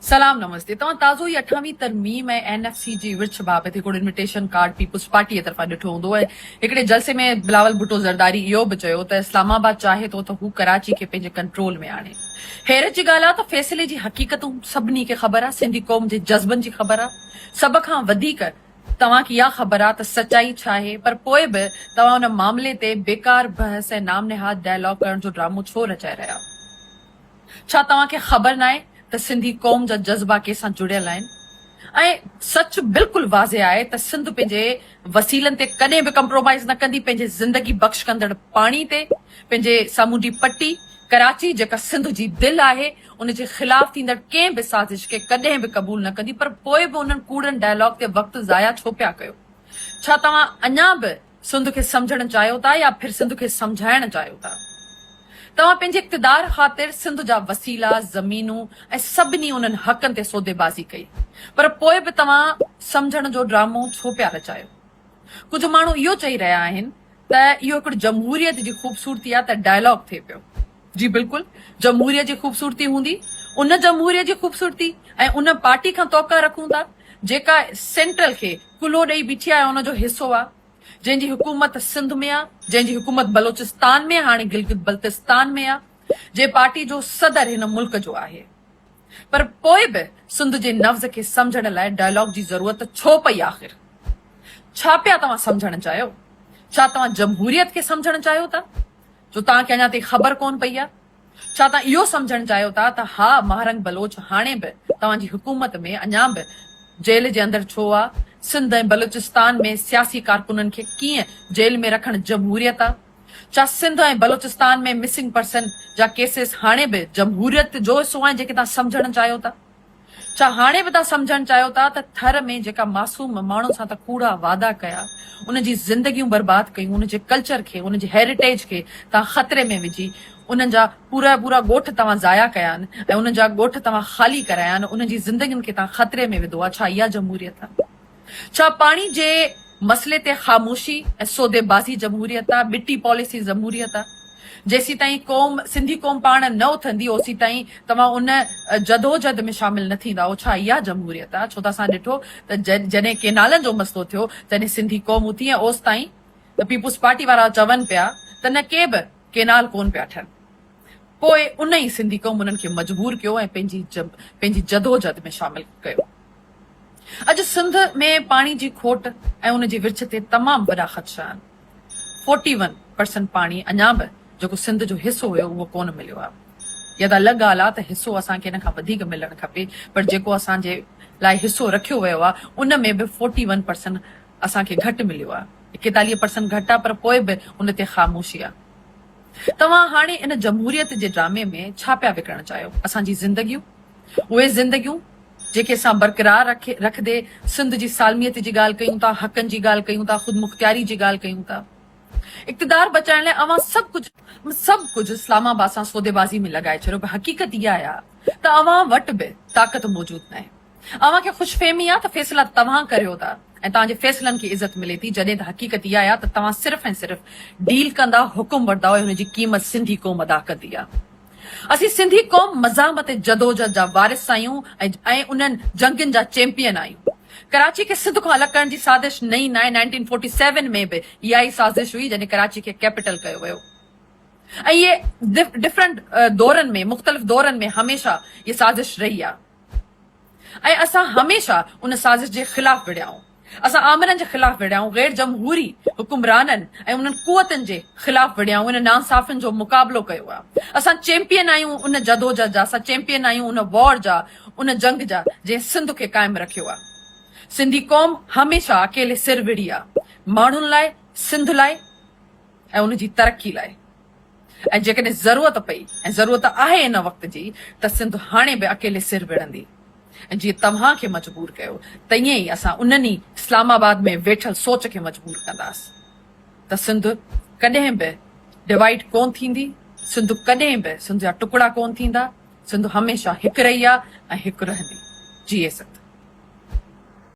सलाम नमस्ते। तव्हां ताज़ो ई 18वीं तरमीम ऐं NFC जी विर्छ बाबति हिकिड़ो इन्विटेशन कार्ड पीपुल्स पार्टीअ तरफ़ां ॾिठो हूंदो ऐं हिकिड़े जलसे में बिलावल भुट्टो ज़रदारी इहो बि चयो त इस्लामाबाद चाहे थो त हू कराची खे पंहिंजे कंट्रोल में आणे। हैरत जी ॻाल्हि आहे त फ़ैसिले जी हक़ीक़तूं सभिनी खे ख़बर आहे, सिंधी क़ौम जे जज़्बनि जी ख़बर आहे। सभ खां वधीक तव्हांखे इहा ख़बर आहे त सचाई छा आहे, पर पोइ बि तव्हां उन मामले ते बेकार बहस ऐं नामनिहाद डायलॉग करण जो ड्रामो छो रचाए रहिया? छा तव्हांखे ख़बर नाहे त सिंधी क़ौम जा जज़्बा कंहिंसां जुड़ियल आहिनि? ऐं सच बिल्कुलु वाज़े आहे त सिंध पंहिंजे वसीलनि ते कॾहिं बि कंप्रोमाइज़ न कंदी, पंहिंजे ज़िंदगी बख़्श कंदड़ पाणी ते, पंहिंजे सामूंडी पट्टी कराची जेका सिंध जी दिलि आहे उन जे ख़िलाफ़ थींदड़ कंहिं बि साज़िश खे कॾहिं बि क़बूल न कंदी। पर पोइ बि उन्हनि कूड़नि डायलॉग ते वक़्तु ज़ाया छो पिया कयो? छा तव्हां अञा बि सिंध खे सम्झणु चाहियो था या फिर सिंध खे सम्झाइणु चाहियो था? तव्हां पंहिंजे इक़्तिदार ख़ातिर सिंध जा वसीला, ज़मीनूं ऐं सभिनी उन्हनि हक़नि ते सौदेबाज़ी कई, पर पोइ बि तव्हां सम्झण जो ड्रामो छो पिया रचायो? कुझु माण्हू इहो चई रहिया आहिनि त इहो हिकिड़ी जमहूरियत जी ख़ूबसूरती आहे त डायलॉग थिए पियो। जी बिल्कुलु, जमहूरियत जी ख़ूबसूरती हूंदी, उन जमहूरियत जी ख़ूबसूरती ऐं उन पार्टी खां तौक़ा रखूं था जेका सेंट्रल खे कुल्हो ॾेई बीठी आहे, उनजो हिसो आहे, जंहिंजी हुकूमत सिंध में आहे, जंहिंजी हुकूमत बलोचिस्तान में, हाणे गिलगित बल्तिस्तान में आहे, जे पार्टी जो सदर हिन मुल्क जो आहे। पर पोइ बि सिंध जे नफ्ज़ खे सम्झण लाइ डायलॉग जी ज़रूरत छो पई आख़िर? छा पिया तव्हां सम्झणु चाहियो? छा तव्हां जमहूरियत खे सम्झणु चाहियो था जो तव्हांखे अञा ताईं ख़बर कोन पई आहे? छा तव्हां इहो सम्झणु चाहियो था त हा, महारंग बलोच हाणे बि तव्हांजी हुकूमत में अञा बि जेल जे अंदरि छो आहे? सिंध ऐं बलूचिस्तान में सियासी कारकुननि खे कीअं जेल में रखण जमहूरियत आहे? छा सिंध ऐं बलूचिस्तान में मिसिंग पर्सन जा केसिस हाणे बि जमहूरियत जो हिसो आहे जेके तव्हां सम्झणु चाहियो था? छा हाणे बि तव्हां सम्झणु चाहियो था त थर में जेका मासूम माण्हुनि सां त कूड़ा वादा कया, उन जी ज़िंदगियूं बर्बाद कयूं, उन जे कल्चर खे, उन जे हेरिटेज खे तव्हां ख़तरे में विझी उन्हनि जा पूरा ॻोठ तव्हां ज़ाया कया आहिनि ऐं उन्हनि जा ॻोठ तव्हां ख़ाली कराया आहिनि, उन्हनि जी ज़िंदगियुनि खे तव्हां ख़तरे में विधो आहे? छा इहा जमहूरियत आहे? छा पाणी जे मसइले ते ख़ामोशी ऐं सौदेबाज़ी जमहूरियत आहे? मिटी पॉलिसी जमहूरियत आहे? जेसी ताईं सिंधी क़ौम पाण न उथंदी ओसी ताईं तव्हां उन जदोजहद में शामिल न थींदा? छा इहा जमहूरियत आहे? छो त असां ॾिठो त जॾहिं केनालनि जो मसइलो थियो तॾहिं सिंधी क़ौम उथी ऐं ओसि ताईं त पीपुल्स पार्टी वारा चवनि पिया त न के बि केनाल कोन पिया ठहनि। पोइ उन ई सिंधी क़ौम उन्हनि खे मजबूर कयो ऐं पंहिंजी जदोजहद में शामिल कयो। अॼु सिंध में पाणी जी खोट ऐं उन जी विर्छ ते तमामु वॾा ख़दशा आहिनि। 41% पाणी अञा बि जेको सिंध जो हिसो हुयो उहो कोन मिलियो आहे। इहा त अलॻि ॻाल्हि आहे त हिसो असांखे हिन खां वधीक मिलणु खपे, पर जेको असांजे लाइ हिसो रखियो वियो आहे उन में बि 41% असांखे घटि मिलियो आहे। 41% घटि आहे, पर पोइ बि उन ते ख़ामोशी आहे। तव्हां हाणे इन जमहूरियत जे ड्रामे में छा पिया विकिरणु चाहियो? असांजी ज़िंदगियूं, उहे ज़िंदगियूं जेके असां बरक़रार रखंदे सिंध जी सालमियत जी ॻाल्हि कयूं था, हक़नि जी ॻाल्हि कयूं था, ख़ुदि मुख़्तियारी जी ॻाल्हि कयूं था। इक़्तिदार बचाइण लाइ अवां सभु कुझु इस्लामाबाद सां सौदेबाज़ी में लॻाए छॾियो, पर हक़ीक़त इहा आहे त अवां वटि बि ताक़त मौजूदु न आहे। अवां खे ख़ुशफ़हमी आहे त फ़ैसिला तव्हां करियो था ऐं तव्हांजे फ़ैसिलनि खे इज़त मिले थी, जॾहिं त हक़ीक़त इहा आहे त तव्हां सिर्फ़ ऐं सिर्फ़ डील कंदा, हुकुम वठंदा ऐं हुनजी क़ीमत सिंधी क़ौम अदा कंदी आहे। असीं सिंधी क़ौम मज़ामत जदोजहद जा वारिस आहियूं ऐं उन्हनि जंगनि जा चैंपियन आहियूं। कराची खे सिंध खां अलॻि करण जी साज़िश नई न आहे। 1947 में बि इहा ई साज़िश हुई जॾहिं कराची खे कैपिटल कयो वियो। ऐं इहे डिफरेंट दौरनि में, मुख़्तलिफ़ दौरनि में हमेशह इहा साज़िश रही आहे ऐं असां हमेशह उन साज़िश जे ख़िलाफ़ विड़ियाऊं। असां आमिरनि जे ख़िलाफ़ विड़ियाऊं, गैर जमहूरी हुकुमराननि ऐं उन्हनि कुवतनि जे ख़िलाफ़ विड़ियाऊं, इन नाइंसाफ़ियुनि जो मुक़ाबिलो कयो आहे। असां चैंपियन आहियूं उन जदोजहद जा, असां चैंपियन आहियूं उन वॉर जा, उन जंग जा जंहिं सिंध खे क़ाइमु रखियो आहे। सिंधी क़ौम हमेशह अकेले सिर विड़ी आहे, माण्हुनि लाइ, सिंध लाइ ऐं उनजी तरक़ी लाइ। ऐं जेकॾहिं ज़रूरत पई ऐं ज़रूरत आहे इन वक़्त जी त सिंध हाणे बि अकेले सिर विढ़ंदी। ऐं जीअं तव्हां खे मजबूर कयो तीअं ई असां उन्हनि ई इस्लामाबाद में वेठल सोच खे मजबूर कंदासीं त सिंध कॾहिं बि डिवाइड कोन थींदी, सिंध कॾहिं बि सिंध जा टुकड़ा कोन थींदा। सिंध हमेशह हिकु रही आहे ऐं हिकु रहंदी। जीए सघंदी।